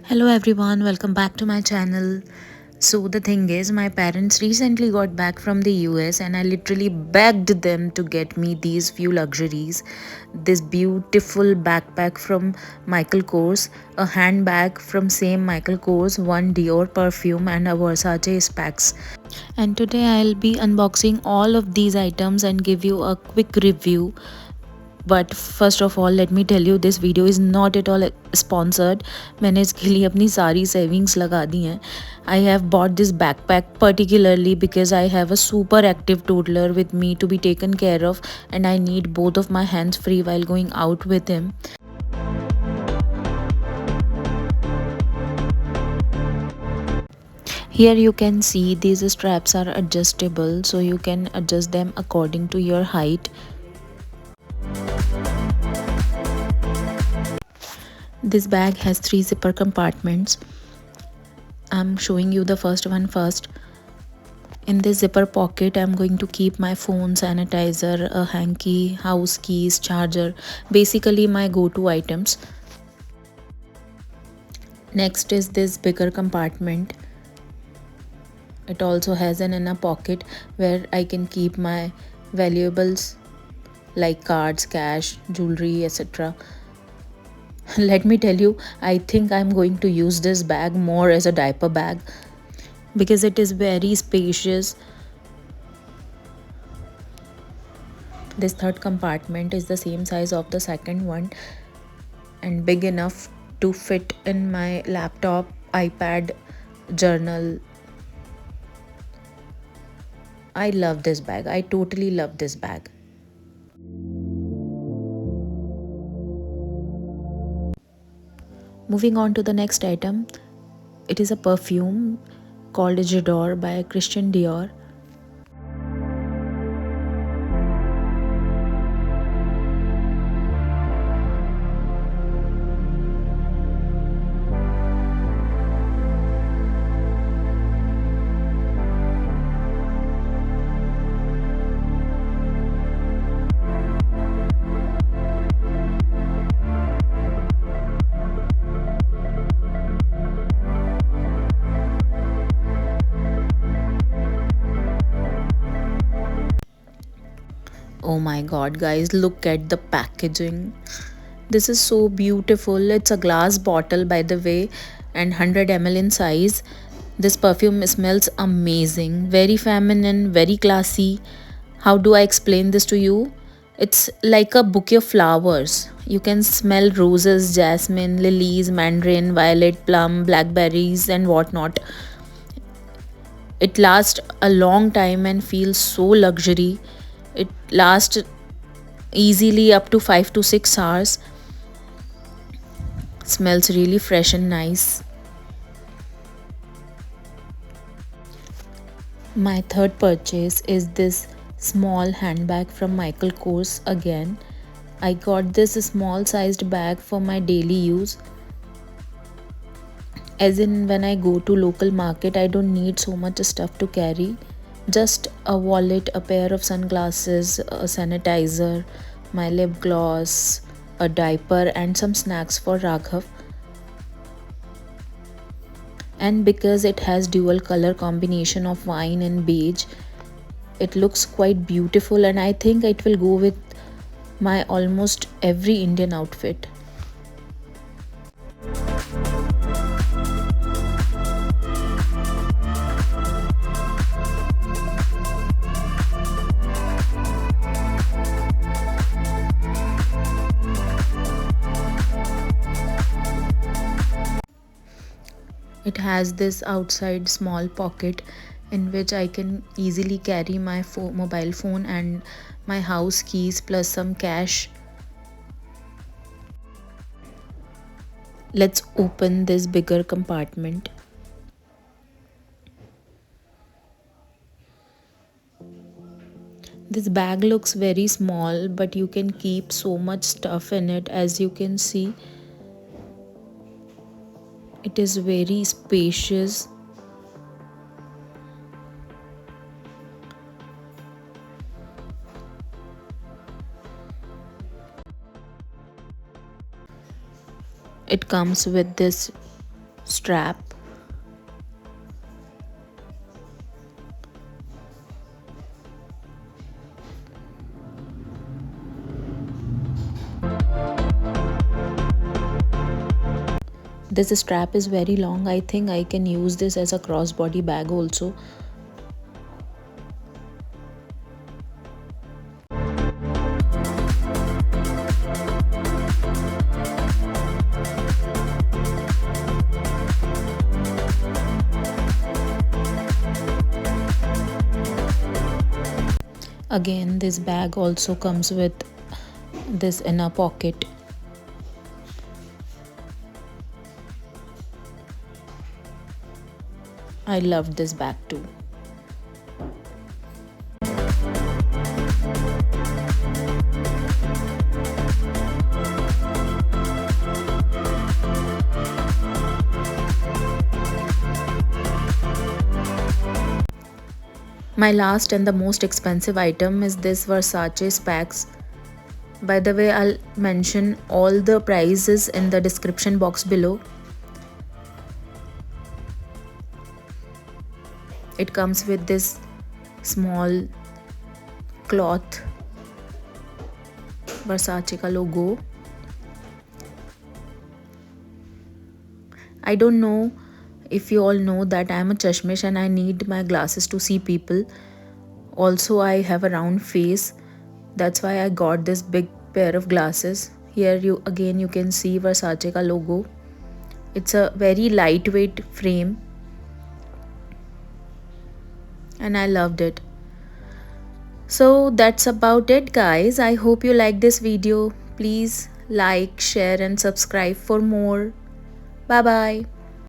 Hello everyone, welcome back to my channel. So the thing is, my parents recently got back from the US and I literally begged them to get me these few luxuries. This beautiful backpack from Michael Kors, a handbag from same Michael Kors, one Dior perfume and a Versace specs. And today I'll be unboxing all of these items and give you a quick review. But first of all let me tell you this video is not at all sponsored. मैंने इसके लिए अपनी सारी savings लगा दी हैं. I have bought this backpack particularly because I have a super active toddler with me to be taken care of and I need both of my hands free while going out with him. Here you can see these straps are adjustable, so you can adjust them according to your height. This bag has 3 zipper compartments. I'm showing you the first one first. In this zipper pocket, I'm going to keep my phone, sanitizer, a hanky, house keys, charger, basically my go-to items. Next is this bigger compartment. It also has an inner pocket where I can keep my valuables like cards, cash, jewelry, etc. Let me tell you, I think I'm going to use this bag more as a diaper bag because it is very spacious. This third compartment is the same size of the second one and big enough to fit in my laptop, iPad, journal. I love this bag. I totally love this bag. Moving on to the next item, it is a perfume called Dior by Christian Dior. Oh my god, guys, look at the packaging. This is so beautiful. It's a glass bottle, by the way, and 100 ml in size. This perfume smells amazing, very feminine, very classy. How do I explain this to you? It's like a bouquet of flowers. You can smell roses, jasmine, lilies, mandarin, violet, plum, blackberries, and whatnot. It lasts a long time and feels so luxury. It lasts easily up to 5 to 6 hours. Smells really fresh and nice. My third purchase is this small handbag from Michael Kors again. I got this small sized bag for my daily use. As in, when I go to local market, I don't need so much stuff to carry. Just a wallet, a pair of sunglasses, a sanitizer, my lip gloss, a diaper, and some snacks for Raghav. And because it has dual color combination of wine and beige, it looks quite beautiful, and I think it will go with my almost every Indian outfit. It has this outside small pocket in which I can easily carry my mobile phone and my house keys plus some cash. Let's open this bigger compartment. This bag looks very small, but you can keep so much stuff in it. As you can see, it is very spacious. It comes with this strap. This strap is very long. I think I can use this as a crossbody bag also. Again, this bag also comes with this inner pocket. I loved this bag too. My last and the most expensive item is this Versace specs. By the way, I'll mention all the prices in the description box below. It comes with this small cloth Versace ka logo. I don't know if you all know that I am a chashmish and I need my glasses to see people. Also, I have a round face. That's why I got this big pair of glasses. Here you can see Versace ka logo. It's a very lightweight frame and I loved it. So that's about it, guys. I hope you like this video. Please like, share and subscribe for more. Bye bye.